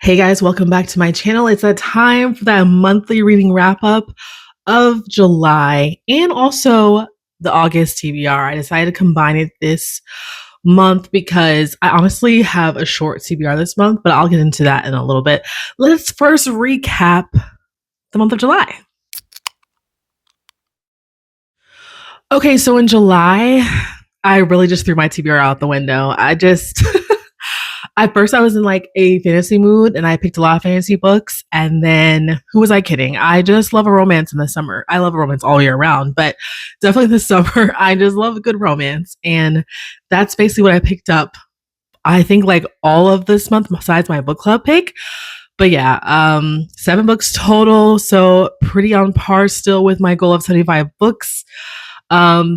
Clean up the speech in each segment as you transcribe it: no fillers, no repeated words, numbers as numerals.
Hey guys, welcome back to my channel. It's a time for that monthly reading wrap up of July and also the August TBR. I decided to combine it this month because I honestly have a short TBR this month, but I'll get into that in a little bit. Let's first recap the month of July. Okay, so in July, I really just threw my TBR out the window. At first I was in like a fantasy mood and I picked a lot of fantasy books. And then who was I kidding? I just love a romance in the summer. I love a romance all year round, but definitely this summer, I just love a good romance. And that's basically what I picked up. I think like all of this month besides my book club pick. But yeah, 7 books total. So pretty on par still with my goal of 75 books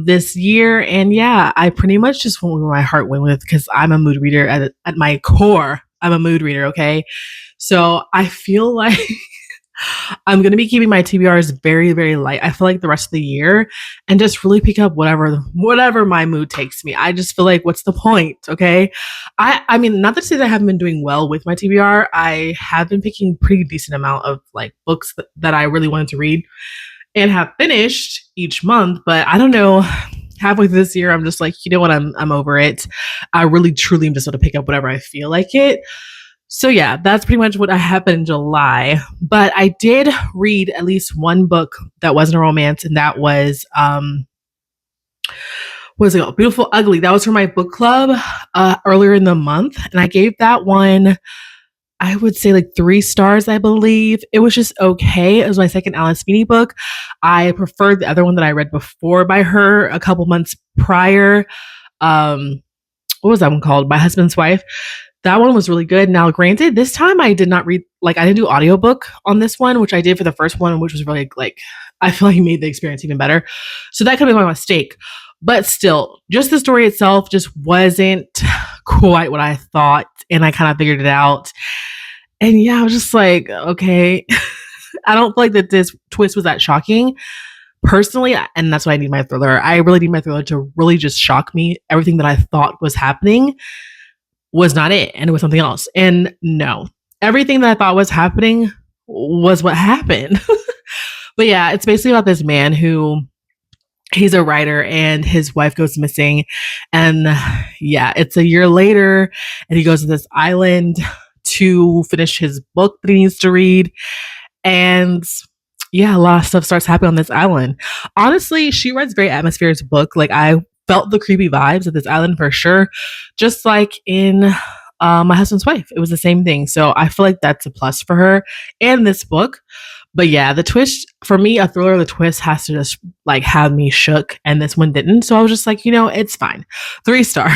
this year. And yeah, I pretty much just went where my heart went with because I'm a mood reader at my core. I'm a mood reader, okay? So I feel like I'm gonna be keeping my TBRs very, very light. I feel like the rest of the year and just really pick up whatever my mood takes me. I just feel like what's the point? Okay. I mean, not to say that I haven't been doing well with my TBR. I have been picking pretty decent amount of like books that I really wanted to read and have finished each month, but I don't know. Halfway through this year, I'm just like, you know what? I'm over it. I really truly am just going to pick up whatever I feel like it. So yeah, that's pretty much what happened in July. But I did read at least one book that wasn't a romance, and that was it called? Beautiful Ugly. That was for my book club earlier in the month, and I gave that one, I would say like 3 stars, I believe. It was just okay. It was my second Alice Sweeney book. I preferred the other one that I read before by her a couple months prior. What was that one called? My Husband's Wife. That one was really good. Now, granted, this time I did not read, like, I didn't do audiobook on this one, which I did for the first one, which was really like, I feel like made the experience even better. So that could be my mistake. But still, just the story itself just wasn't quite what I thought. And I kind of figured it out. And yeah, I was just like, okay. I don't feel like that this twist was that shocking personally. And that's why I need my thriller. I really need my thriller to really just shock me. Everything that I thought was happening was not it. And it was something else. And no, everything that I thought was happening was what happened. But yeah, it's basically about this man who he's a writer and his wife goes missing. And yeah, it's a year later and he goes to this island to finish his book that he needs to read. And yeah, a lot of stuff starts happening on this island. Honestly, she writes very atmospheric book. Like I felt the creepy vibes of this island for sure. Just like in My Husband's Wife, it was the same thing. So I feel like that's a plus for her and this book. But yeah, the twist for me, a thriller, the twist has to just like have me shook, and this one didn't. So I was just like, it's fine. 3 stars.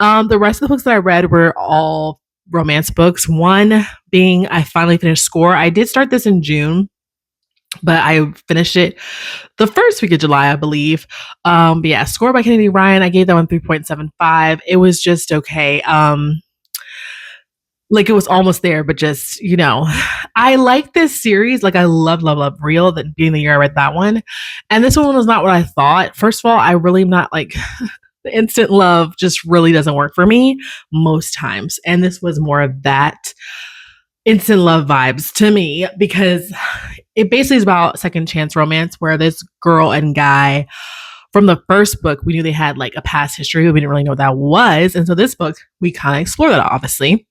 The rest of the books that I read were all romance books. One being I finally finished Score. I did start this in June, but I finished it the first week of July, I believe. But yeah, Score by Kennedy Ryan. I gave that one 3.75. It was just okay. Like it was almost there, but just, I like this series. Like I love, love, love Real, that being the year I read that one. And this one was not what I thought. First of all, I really am not like the instant love just really doesn't work for me most times. And this was more of that instant love vibes to me because it basically is about second chance romance where this girl and guy from the first book, we knew they had like a past history, but we didn't really know what that was. And so this book, we kind of explore that obviously.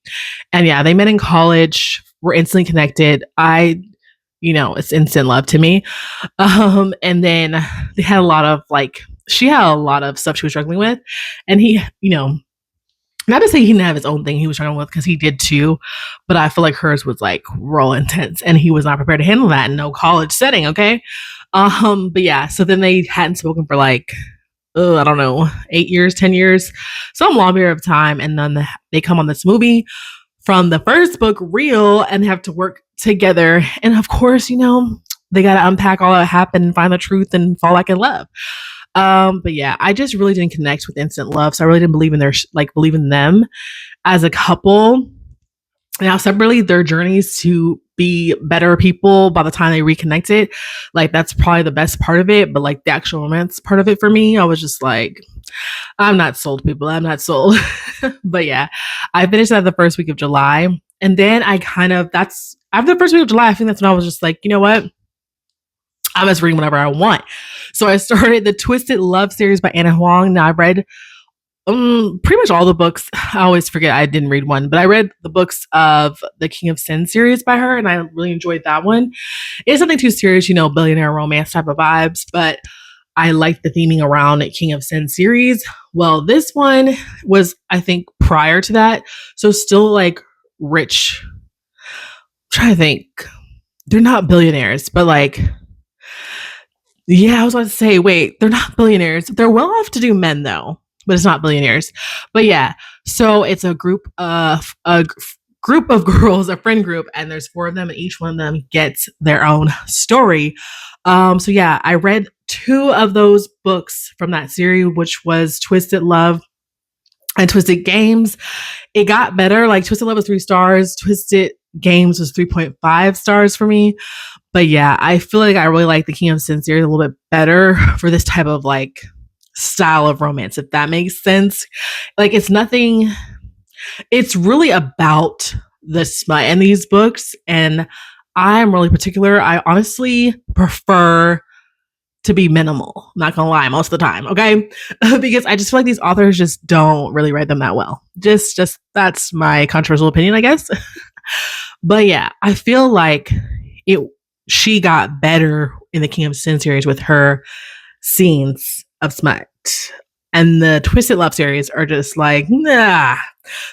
And yeah, they met in college, were instantly connected. It's instant love to me. And then they had a lot of like, she had a lot of stuff she was struggling with. And he, not to say he didn't have his own thing he was struggling with because he did too, but I feel like hers was like real intense and he was not prepared to handle that in no college setting. Okay. But yeah, so then they hadn't spoken for like, I don't know, 8 years, 10 years, some long period of time. And then they come on this movie from the first book, Real, and they have to work together. And of course, they got to unpack all that happened and find the truth and fall back in love. But yeah, I just really didn't connect with instant love. So I really didn't believe in believe in them as a couple. Now, separately, their journeys to be better people by the time they reconnected, like that's probably the best part of it. But like the actual romance part of it for me, I was just like, I'm not sold, people. I'm not sold. But yeah, I finished that the first week of July. And then I kind of, that's after the first week of July, I think that's when I was just like, you know what? I'm just reading whatever I want. So I started the Twisted Love series by Anna Huang. Now I read pretty much all the books. I always forget I didn't read one, but I read the books of the King of Sin series by her, and I really enjoyed that one. It's nothing too serious, billionaire romance type of vibes, but I like the theming around King of Sin series. Well, this one was, I think, prior to that, so still like rich. I'm trying to think, they're not billionaires, but like, yeah, I was about to say, wait, they're not billionaires. They're well off to do men though, but it's not billionaires. But yeah, so it's a group of girls, a friend group, and there's four of them, and each one of them gets their own story. So yeah, I read two of those books from that series, which was Twisted Love and Twisted Games. It got better. Like Twisted Love was 3 stars, Twisted Games was 3.5 stars for me. But yeah, I feel like I really like the King of Sin series a little bit better for this type of like style of romance, if that makes sense. Like it's nothing, it's really about the smut in these books. And I'm really particular. I honestly prefer to be minimal. I'm not gonna lie, most of the time, okay? Because I just feel like these authors just don't really write them that well. Just that's my controversial opinion, I guess. But yeah, I feel like it she got better in the King of Sin series with her scenes of smut. And the Twisted Love series are just like, nah.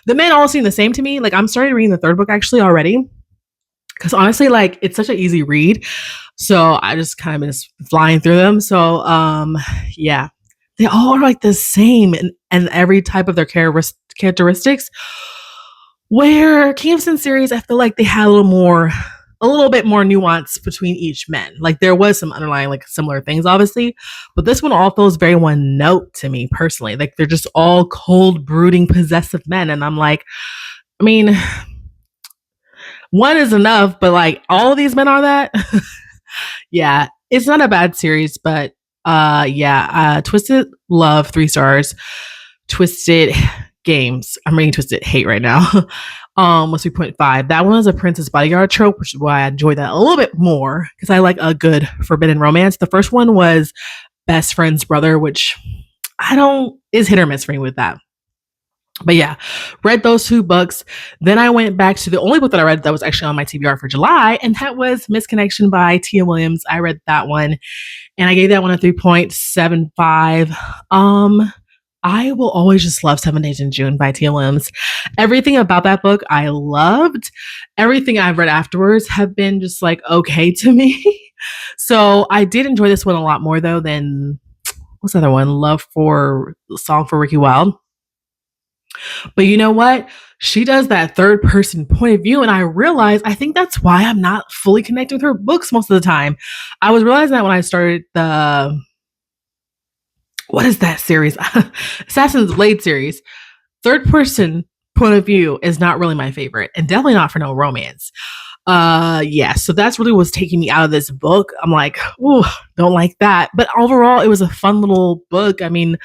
The men all seem the same to me. Like I'm starting reading the third book actually already. Because honestly, like it's such an easy read. So I just kind of been flying through them. So yeah. They all are like the same in every type of their characteristics. Where King of Sin series, I feel like they had a little bit more nuance between each men. Like there was some underlying like similar things, obviously, but this one all feels very one note to me personally. Like they're just all cold, brooding, possessive men, and I'm like, I mean, one is enough, but like all of these men are that. Yeah, it's not a bad series, but yeah, Twisted Love 3 stars, Twisted Games. I'm reading Twisted Hate right now. Was 3.5. That one was a Princess Bodyguard trope, which is why I enjoyed that a little bit more because I like a good forbidden romance. The first one was Best Friend's Brother, which I don't is hit or miss for me with that. But yeah, read those two books. Then I went back to the only book that I read that was actually on my TBR for July, and that was Misconnection by Tia Williams. I read that one and I gave that one a 3.75. I will always just love 7 Days in June by Tia Williams. Everything about that book I loved. Everything I've read afterwards have been just like okay to me. So I did enjoy this one a lot more though than what's the other one? Love for Song for Ricky Wild. But you know what? She does that third person point of view. And I realized I think that's why I'm not fully connected with her books most of the time. I was realizing that when I started what is that series? Assassin's Blade series. Third person point of view is not really my favorite and definitely not for no romance. Yeah, so that's really what's taking me out of this book. I'm like, ooh, don't like that. But overall, it was a fun little book. I mean,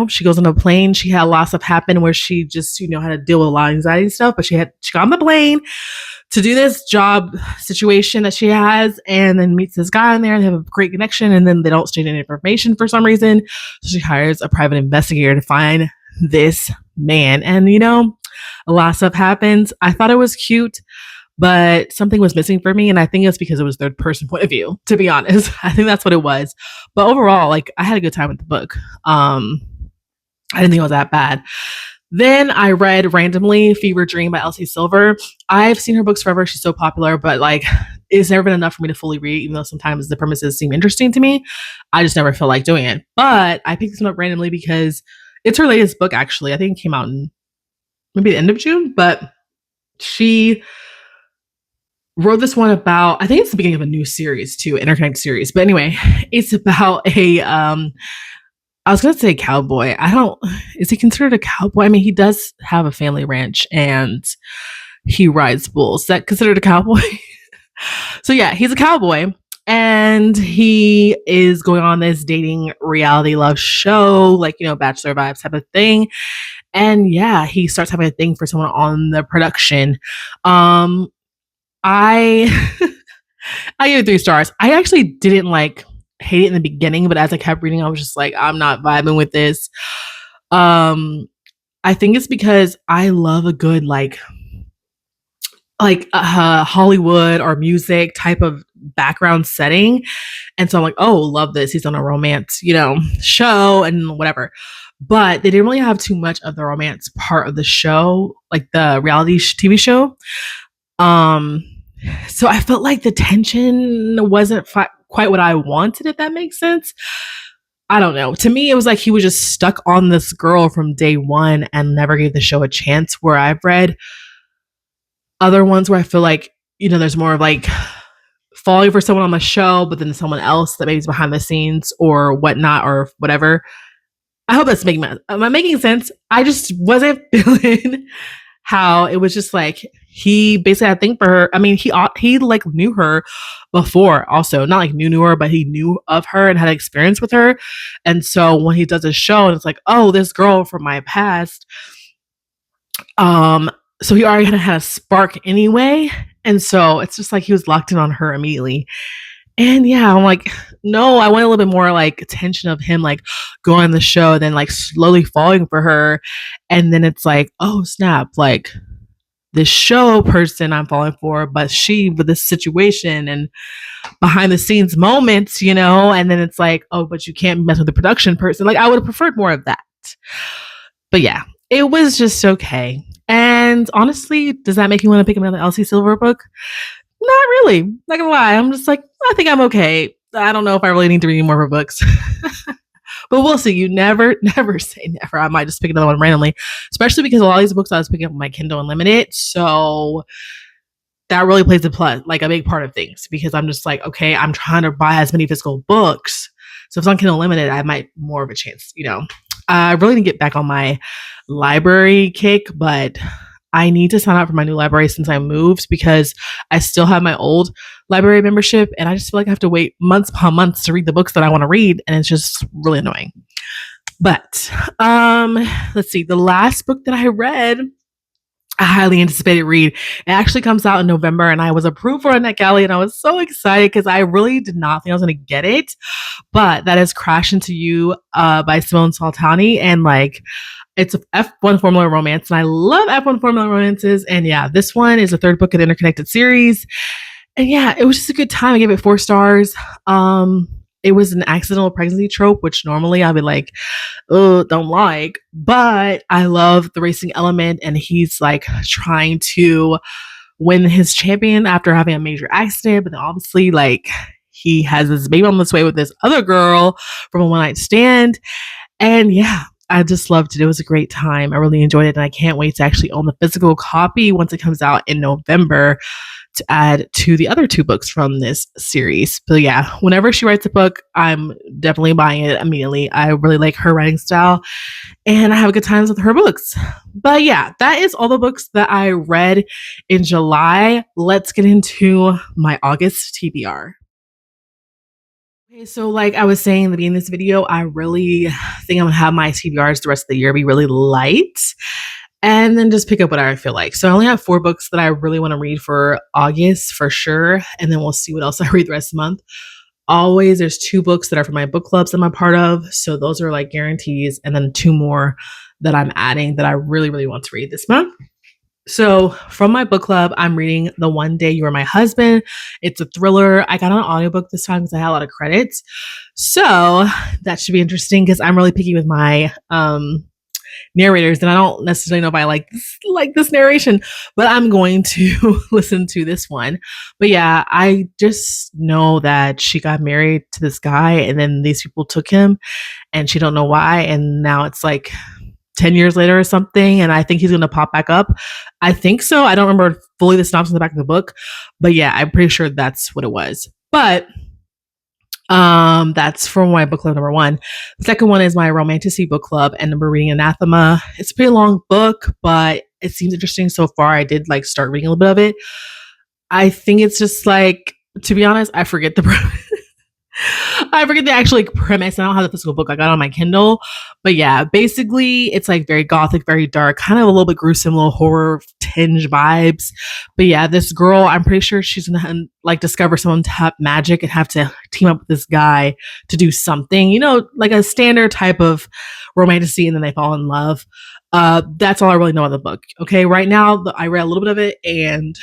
she goes on a plane. She had a lot of stuff happen where she just, had to deal with a lot of anxiety and stuff, but she got on the plane to do this job situation that she has and then meets this guy in there and they have a great connection and then they don't state any information for some reason. So she hires a private investigator to find this man. And, a lot of stuff happens. I thought it was cute, but something was missing for me. And I think it's because it was third person point of view, to be honest. I think that's what it was. But overall, like I had a good time with the book. I didn't think it was that bad. Then I read randomly Fever Dream by Elsie Silver. I've seen her books forever. She's so popular, but like it's never been enough for me to fully read, even though sometimes the premises seem interesting to me. I just never feel like doing it. But I picked this one up randomly because it's her latest book, actually. I think it came out in maybe the end of June, but she wrote this one about, I think it's the beginning of a new series too, interconnected series. But anyway, it's about I was gonna say cowboy. I don't. Is he considered a cowboy? I mean, he does have a family ranch and he rides bulls. Is that considered a cowboy? So yeah, he's a cowboy, and he is going on this dating reality love show, like Bachelor vibes type of thing. And yeah, he starts having a thing for someone on the production. Um, I I give it 3 stars. I actually didn't like hate it in the beginning, but as I kept reading, I was just like, I'm not vibing with this. Um, I think it's because I love a good Hollywood or music type of background setting. And so I'm like, oh, love this. He's on a romance, show and whatever. But they didn't really have too much of the romance part of the show, like the reality TV show. Um, so I felt like the tension wasn't quite what I wanted, if that makes sense. I don't know. To me, it was like he was just stuck on this girl from day one and never gave the show a chance. Where I've read other ones where I feel like, there's more of like falling for someone on the show, but then someone else that maybe is behind the scenes or whatnot or whatever. I hope that's making am I making sense? I just wasn't feeling how it was just like he basically had a thing for her. I mean, he like knew her before, also not like knew her, but he knew of her and had experience with her. And so when he does a show, and it's like, oh, this girl from my past. Um, so he already had a spark anyway, and so it's just like he was locked in on her immediately. And yeah, I'm like, no, I want a little bit more like attention of him like going on the show, then like slowly falling for her. And then it's like, oh snap, like this show person I'm falling for, but she with this situation and behind the scenes moments, and then it's like, oh, but you can't mess with the production person. Like I would have preferred more of that. But yeah, it was just okay. And honestly, does that make you want to pick another Elsie Silver book? Not really. Not gonna lie. I'm just like, I think I'm okay. I don't know if I really need to read any more of her books. But we'll see. You never, never say never. I might just pick another one randomly, especially because a lot of these books I was picking up on my Kindle Unlimited. So that really plays a plus, like a big part of things, because I'm just like, okay, I'm trying to buy as many physical books. So if it's on Kindle Unlimited, I might more of a chance. I really need to get back on my library kick, but I need to sign up for my new library since I moved, because I still have my old library membership and I just feel like I have to wait months upon months to read the books that I want to read, and it's just really annoying. But let's see. The last book that I read, a highly anticipated read. It actually comes out in November, and I was approved for a NetGalley, and I was so excited because I really did not think I was going to get it. But that is Crash Into You by Simone Saltani, and like it's a F1 formula romance, and I love F1 formula romances. And yeah, this one is the third book in the interconnected series. And yeah, it was just a good time. I gave it 4 stars. It was an accidental pregnancy trope, which normally I would like, oh, don't like. But I love the racing element, and he's like trying to win his champion after having a major accident. But then obviously, like, he has this baby on this way with this other girl from a one night stand. And yeah, I just loved it. It was a great time. I really enjoyed it. And I can't wait to actually own the physical copy once it comes out in November to add to the other 2 books from this series. But yeah, whenever she writes a book, I'm definitely buying it immediately. I really like her writing style and I have good times with her books. But yeah, that is all the books that I read in July. Let's get into my August TBR. Okay, so like I was saying in the beginning of this video, I really think I'm gonna have my TBRs the rest of the year be really light and then just pick up what I feel like. So I only have 4 books that I really want to read for August for sure. And then we'll see what else I read the rest of the month. Always, there's 2 books that are for my book clubs I'm a part of. So those are like guarantees. And then 2 more that I'm adding that I really, really want to read this month. So from my book club, I'm reading The One Day You Were My Husband. It's a thriller. I got an audiobook this time because I had a lot of credits. So that should be interesting because I'm really picky with my narrators, and I don't necessarily know if I like this narration, but I'm going to listen to this one. But yeah, I just know that she got married to this guy, and then these people took him, and she don't know why, and now it's like 10 years later or something, and I think he's going to pop back up. I think so. I don't remember fully the synopsis in the back of the book, but yeah, I'm pretty sure that's what it was. But That's for my book club number one. The second one is my romanticy book club, and we're reading Anathema. It's a pretty long book, but it seems interesting so far. I did like start reading a little bit of it. I think it's just like, to be honest, I forget the I forget the actual like premise. I don't have the physical book. I got it on my Kindle. But yeah, basically it's like very gothic, very dark, kind of a little bit gruesome, little horror tinge vibes. But yeah, this girl, I'm pretty sure she's gonna like discover someone's magic and have to team up with this guy to do something, like a standard type of romanticy, and then they fall in love. That's all I really know of the book. Okay, right now I read a little bit of it, and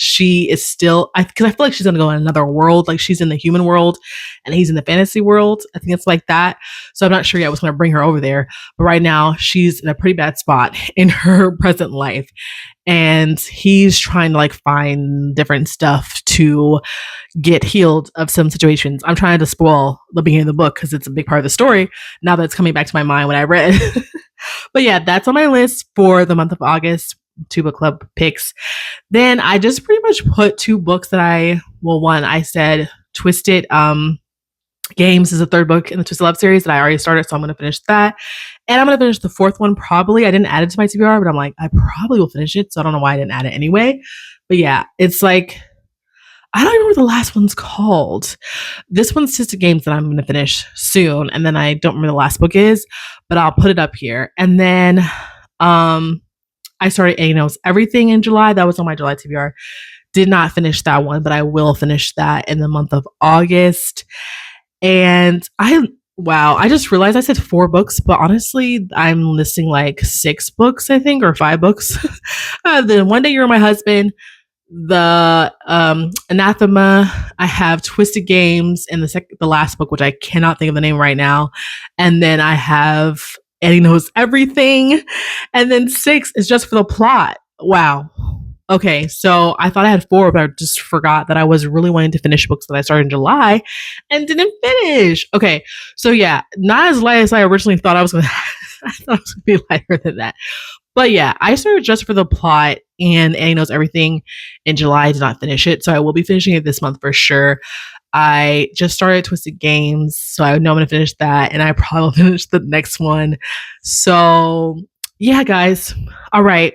she is still, because I feel like she's gonna go in another world. Like she's in the human world and he's in the fantasy world. I think it's like that. So I'm not sure yet what's gonna bring her over there. But right now she's in a pretty bad spot in her present life. And he's trying to like find different stuff to get healed of some situations. I'm trying to spoil the beginning of the book because it's a big part of the story now that it's coming back to my mind when I read. But yeah, that's on my list for the month of August. Two book club picks. Then I just pretty much put two books that one, I said Twisted Games is the third book in the Twisted Love series that I already started, so I'm going to finish that. And I'm going to finish the fourth one probably. I didn't add it to my TBR, but I'm like, I probably will finish it, so I don't know why I didn't add it anyway. But yeah, it's like, I don't even know what the last one's called. This one's Twisted Games that I'm going to finish soon, and then I don't remember the last book is, but I'll put it up here. And then I started A Knows Everything in July. That was on my July TBR. Did not finish that one, but I will finish that in the month of August. And I just realized I said 4 books, but honestly, I'm listing like 6 books, I think, or 5 books. Then One Day You're My Husband, the Anathema, I have Twisted Games, and the last book, which I cannot think of the name right now. And then I have Eddie Knows Everything. And then 6 is Just for the Plot. Wow. Okay, so I thought I had 4, but I just forgot that I was really wanting to finish books that I started in July and didn't finish. Okay, so yeah, not as light as I originally thought I was going to. I thought it was going to be lighter than that. But yeah, I started Just for the Plot and Annie Knows Everything in July. I did not finish it, so I will be finishing it this month for sure. I just started Twisted Games, so I know I'm going to finish that, and I probably will finish the next one. So yeah, guys. All right.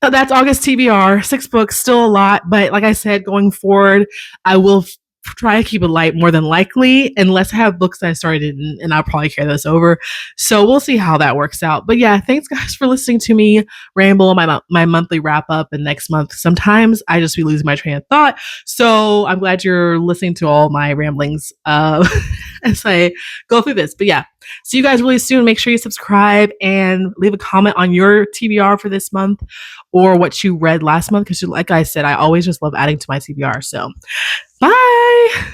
That's August TBR. 6 books, still a lot, but like I said, going forward, I will try to keep it light more than likely, unless I have books that I started and I'll probably carry those over. So we'll see how that works out. But yeah, thanks guys for listening to me ramble on my monthly wrap up. And next month, sometimes I just be losing my train of thought. So I'm glad you're listening to all my ramblings as I go through this. But yeah, see you guys really soon. Make sure you subscribe and leave a comment on your TBR for this month or what you read last month. Because like I said, I always just love adding to my TBR. So bye.